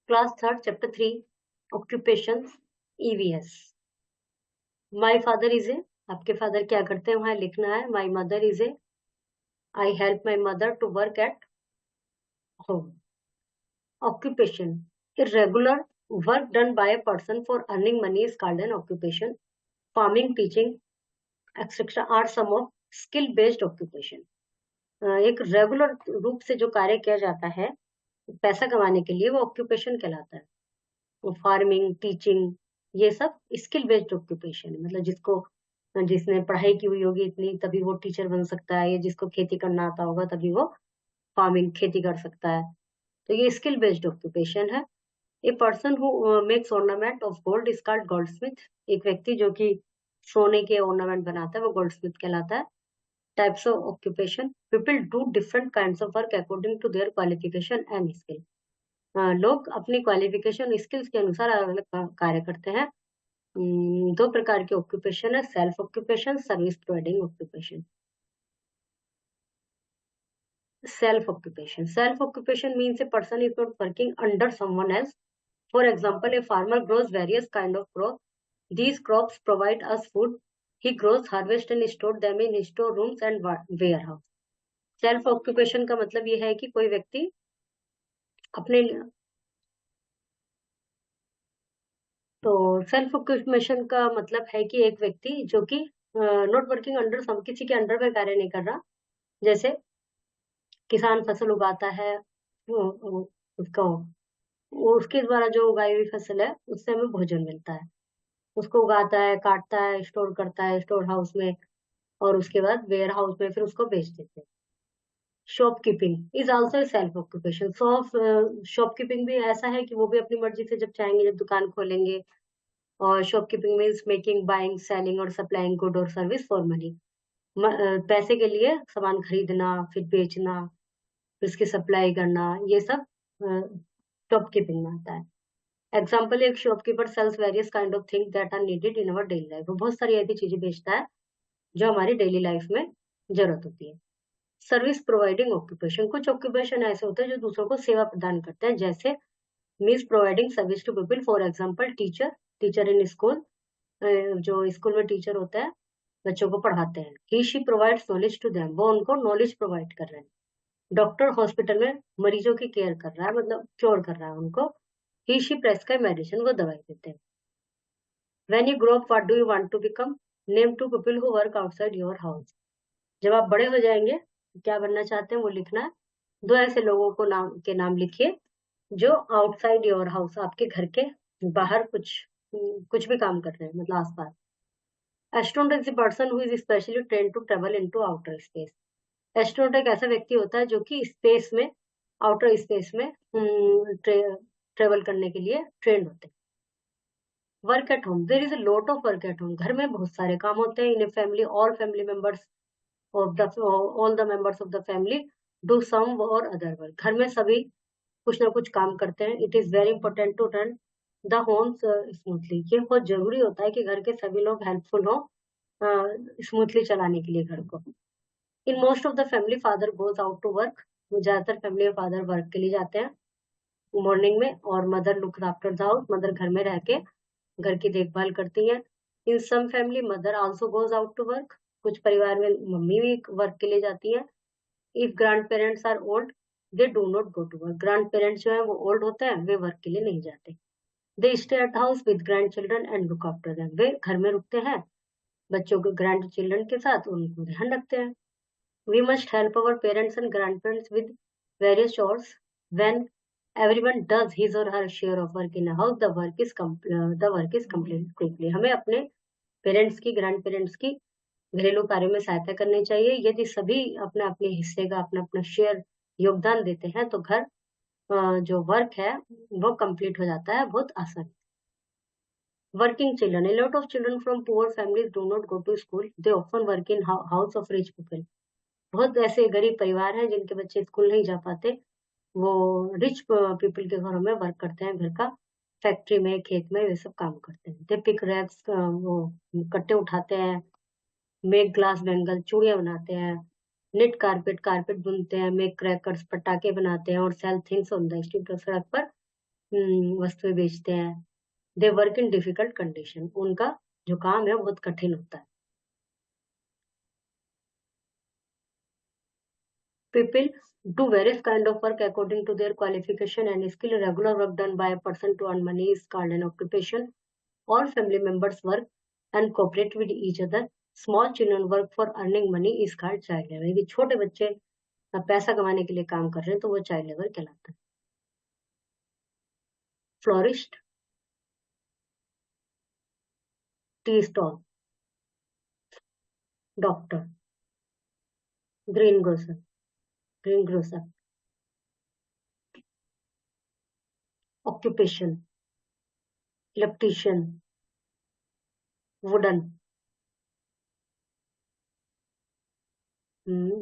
Class third chapter 3 occupations EVS. My father is a, आपके father क्या करते हैं वहां लिखना है। My mother is a, I help my mother to work at home. Occupation, irregular work done by a person for earning money is called an occupation. Farming, teaching, etc. are some of skill based occupation. एक regular रूप से जो कार्य किया जाता है पैसा कमाने के लिए वो ऑक्यूपेशन कहलाता है। फार्मिंग, टीचिंग, ये सब स्किल बेस्ड ऑक्यूपेशन है। मतलब जिसने पढ़ाई की हुई होगी इतनी तभी वो टीचर बन सकता है, या जिसको खेती करना आता होगा तभी वो फार्मिंग खेती कर सकता है। तो ये स्किल बेस्ड ऑक्यूपेशन है। A person who makes ornament of gold is called Goldsmith. एक व्यक्ति जो कि सोने के ऑर्नामेंट बनाता है वो गोल्डस्मिथ कहलाता है। Types of occupation, people do different kinds of work according to their qualification and skill. लोग अपनी क्वालिफिकेशन स्किल्स के अनुसार अलग अलग कार्य करते हैं। दो प्रकार के ऑक्यूपेशन है, self occupation, service providing occupation. Self occupation means a person is not working under someone else. For example, a farmer grows various kind of crops. These crops provide us food. He grows, harvest and store them in storerooms and warehouse. Self occupation का मतलब ये है कि कोई व्यक्ति अपने तो self occupation का मतलब है कि एक व्यक्ति जो कि नॉट वर्किंग अंडर सम, किसी के अंडर में कार्य नहीं कर रहा। जैसे किसान फसल उगाता है, उसका उसके द्वारा जो उगाई हुई फसल है उससे हमें भोजन मिलता है। उसको उगाता है, काटता है, स्टोर करता है स्टोर हाउस में, और उसके बाद वेयर हाउस में फिर उसको बेच देते हैं। Shopkeeping is also self occupation. Shopkeeping भी ऐसा है कि वो भी अपनी मर्जी से जब चाहेंगे जब दुकान खोलेंगे। और shopkeeping means making, buying, selling और सप्लाइंग गुड और सर्विस फॉर मनी। पैसे के लिए सामान खरीदना, फिर बेचना, फिर उसकी सप्लाई करना, ये सब शॉपकीपिंग में आता है। एग्जाम्पल, एक shopkeeper sells various kind of thing that are needed in our daily life. वो बहुत सारी ऐसी चीजें बेचता है जो हमारी डेली लाइफ में जरूरत होती है। सर्विस प्रोवाइडिंग ऑक्यूपेशन, कुछ ऑक्यूपेशन ऐसे होते हैं जो दूसरों को सेवा प्रदान करते हैं, जैसे means providing service to people. For example, teacher in school, जो स्कूल में टीचर होता है बच्चों को पढ़ाते हैं। He she provides knowledge to them, वो उनको नॉलेज प्रोवाइड कर रहे हैं। डॉक्टर हॉस्पिटल में मरीजों की केयर कर रहा है, मतलब क्योर कर रहा है उनको। ही शी प्रेस्क्राइब मेडिसिन, वो दवाई देते हैं। When you grow up what do you want to become? Name to people who work outside your house. जब आप बड़े हो जाएंगे क्या बनना चाहते हैं वो लिखना है। दो ऐसे लोगों को नाम लिखिए जो आउटसाइड योर हाउस, आपके घर के बाहर कुछ भी काम कर रहे हैं, मतलब आसपास। Astronaut is the person who is specially trained to travel into outer space. Astronaut एक ऐसा व्यक्ति होता है जो कि स्पेस में, आउटर स्पेस में ट्रेवल करने के लिए ट्रेंड होते हैं। Work at home, there is a lot of work at home. घर में बहुत सारे काम होते हैं। In a family all family members of the all the members of the family do some और अदर वर्क। घर में सभी कुछ ना कुछ काम करते हैं। It is very important to run the homes smoothly. ये बहुत जरूरी होता है कि घर के सभी लोग हेल्पफुल हो स्मूथली चलाने के लिए घर को। In most of the family father goes out to work. ज्यादातर फैमिली में फादर वर्क के लिए जाते हैं मॉर्निंग में, और mother look after the house, mother घर में रह के घर की देखभाल करती है। In some family mother also goes out to work. कुछ परिवार में मम्मी भी वर्क के लिए जाती है। If grandparents are old they do not go to work. Grandparents जो है वो ओल्ड होते हैं, वे वर्क के लिए नहीं जाते। They stay at house with grandchildren and look after them. वे घर में रुकते हैं बच्चों के, ग्रैंड चिल्ड्रन के साथ उनको ध्यान रखते हैं। We must help our parents and grandparents with various chores. When everyone does his or her share of work in a house, the work is completed quickly. हमें अपने पेरेंट्स की, ग्रैंड पेरेंट्स की घरेलू कार्यों में सहायता करनी चाहिए। यदि सभी अपने अपने हिस्से का अपना अपना शेयर योगदान देते हैं तो घर जो वर्क है वो कंप्लीट हो जाता है बहुत आसान। Working children, a lot of children from poor families do not go to school. They often work in house of rich people. बहुत ऐसे गरीब परिवार हैं जिनके बच्चे स्कूल नहीं जा पाते, वो रिच पीपल के घरों में वर्क करते हैं। घर का फैक्ट्री में, खेत में, वे सब काम करते हैं। दे पिक रैक्स, वो कट्टे उठाते हैं। मेक ग्लास बैंगल, चूड़ियां बनाते हैं। निट कारपेट, कारपेट बुनते हैं। मेक क्रैकर्स, पटाखे बनाते हैं। और sell things on the street, सड़क पर वस्तुएं बेचते हैं। They work in difficult condition, उनका जो काम है बहुत कठिन होता है। People do various kind of work according to their qualification and skill. Regular work done by a person to earn money is called an occupation. All family members work and cooperate with each other. Small children work for earning money is called child labor. यदि छोटे बच्चे पैसा कमाने के लिए काम कर रहे हैं तो वो चाइल्ड लेबर कहलाता है। Florist, tea stall, doctor, green grocer, green grocer, occupation, electrician, wooden,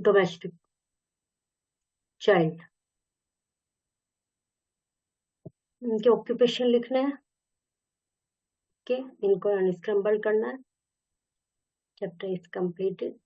domestic, child. इनके ऑक्यूपेशन लिखने हैं के, इनको अनस्क्रम्बल करना है। Chapter is completed.